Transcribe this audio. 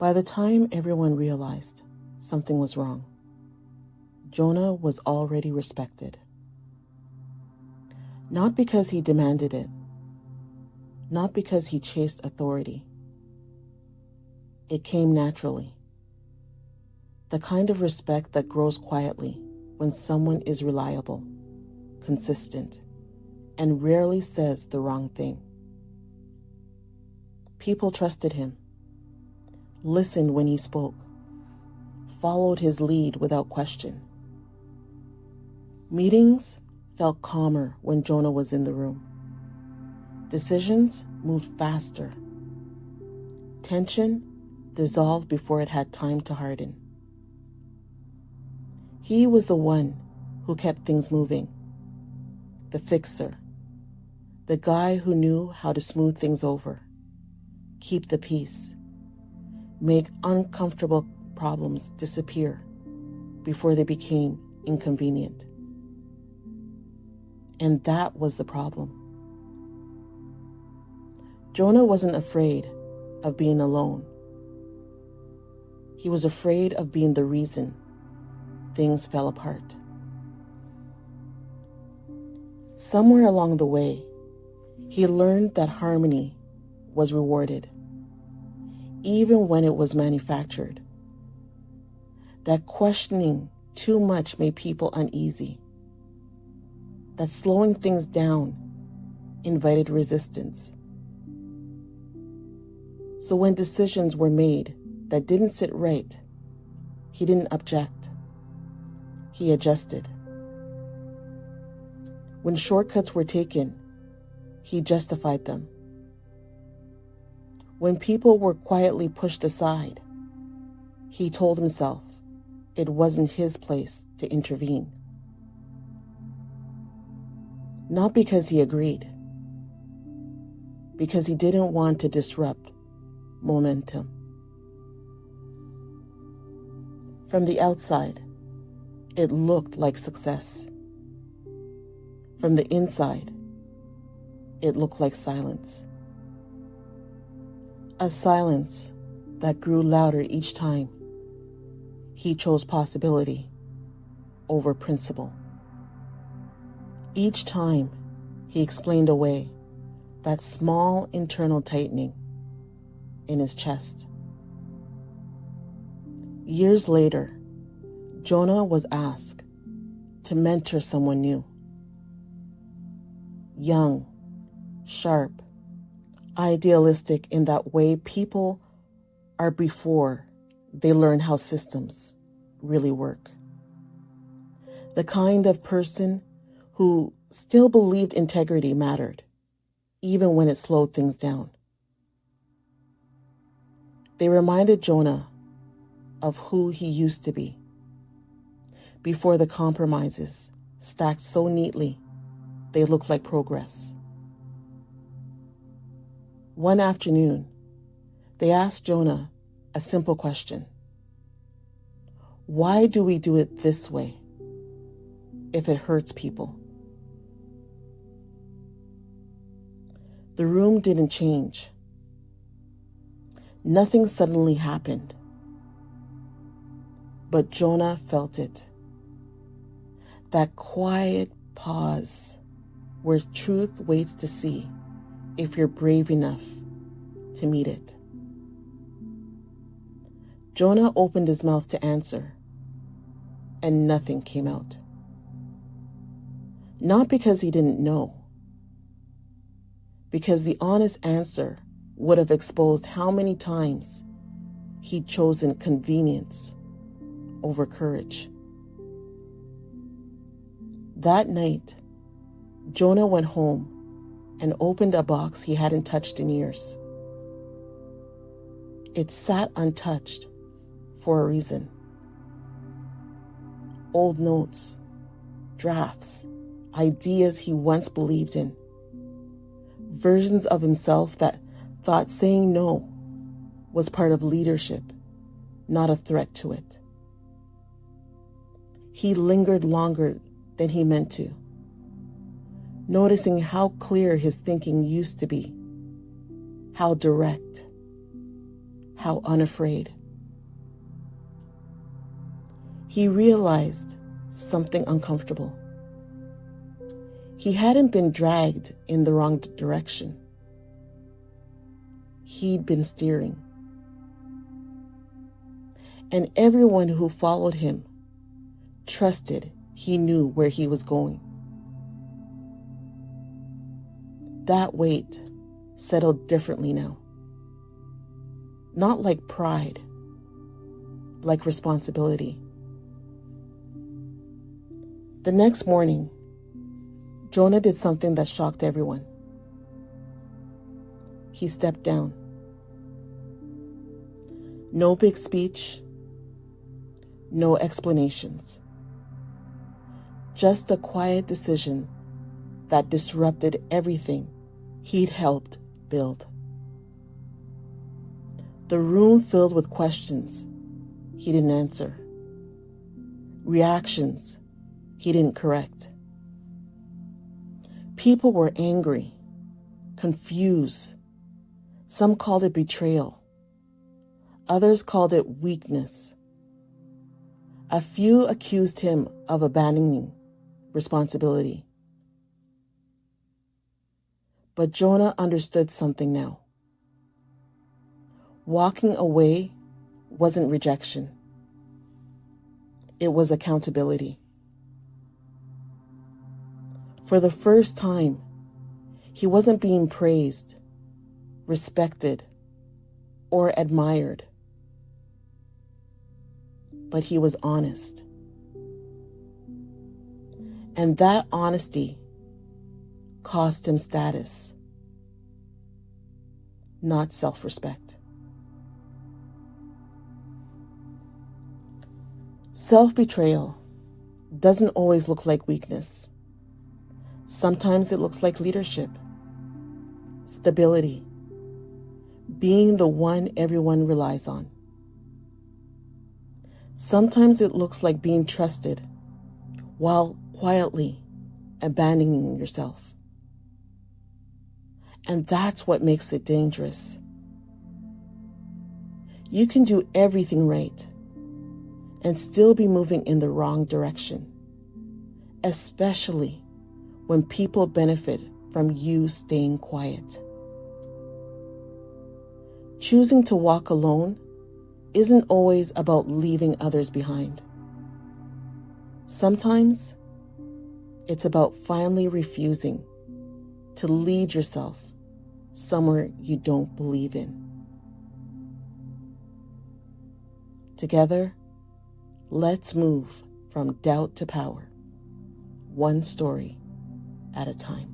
By the time everyone realized something was wrong, Jonah was already respected. Not because he demanded it, not because he chased authority. It came naturally. The kind of respect that grows quietly when someone is reliable, consistent, and rarely says the wrong thing. People trusted him, listened when he spoke, followed his lead without question. Meetings felt calmer when Jonah was in the room. Decisions moved faster. Tension dissolved before it had time to harden. He was the one who kept things moving, the fixer, the guy who knew how to smooth things over, keep the peace, make uncomfortable problems disappear before they became inconvenient. And that was the problem. Jonah wasn't afraid of being alone. He was afraid of being the reason things fell apart. Somewhere along the way, he learned that harmony was rewarded, even when it was manufactured. That questioning too much made people uneasy. That slowing things down invited resistance. So when decisions were made that didn't sit right, he didn't object. He adjusted. When shortcuts were taken, he justified them. When people were quietly pushed aside, he told himself it wasn't his place to intervene. Not because he agreed, because he didn't want to disrupt momentum. From the outside, it looked like success. From the inside, it looked like silence. A silence that grew louder each time he chose possibility over principle. Each time he explained away that small internal tightening in his chest. Years later, Jonah was asked to mentor someone new. Young, sharp, idealistic in that way people are before they learn how systems really work. The kind of person who still believed integrity mattered, even when it slowed things down. They reminded Jonah of who he used to be, before the compromises stacked so neatly they looked like progress. One afternoon, they asked Jonah a simple question. Why do we do it this way if it hurts people? The room didn't change. Nothing suddenly happened. But Jonah felt it. That quiet pause where truth waits to see if you're brave enough to meet it. Jonah opened his mouth to answer, and nothing came out. Not because he didn't know, because the honest answer would have exposed how many times he'd chosen convenience over courage. That night, Jonah went home and opened a box he hadn't touched in years. It sat untouched for a reason. Old notes, drafts, ideas he once believed in, versions of himself that thought saying no was part of leadership, not a threat to it. He lingered longer than he meant to, noticing how clear his thinking used to be, how direct, how unafraid. He realized something uncomfortable. He hadn't been dragged in the wrong direction. He'd been steering. And everyone who followed him trusted he knew where he was going. That weight settled differently now. Not like pride, like responsibility. The next morning, Jonah did something that shocked everyone. He stepped down. No big speech, no explanations. Just a quiet decision that disrupted everything he'd helped build. The room filled with questions he didn't answer, reactions he didn't correct. People were angry, confused. Some called it betrayal. Others called it weakness. A few accused him of abandoning responsibility. But Jonah understood something now. Walking away wasn't rejection. It was accountability. For the first time, he wasn't being praised, respected, or admired. But he was honest. And that honesty cost him status, not self-respect. Self-betrayal doesn't always look like weakness. Sometimes it looks like leadership, stability, being the one everyone relies on. Sometimes it looks like being trusted while quietly abandoning yourself. And that's what makes it dangerous. You can do everything right and still be moving in the wrong direction, especially when people benefit from you staying quiet. Choosing to walk alone isn't always about leaving others behind. Sometimes it's about finally refusing to lead yourself somewhere you don't believe in. Together, let's move from doubt to power, one story at a time.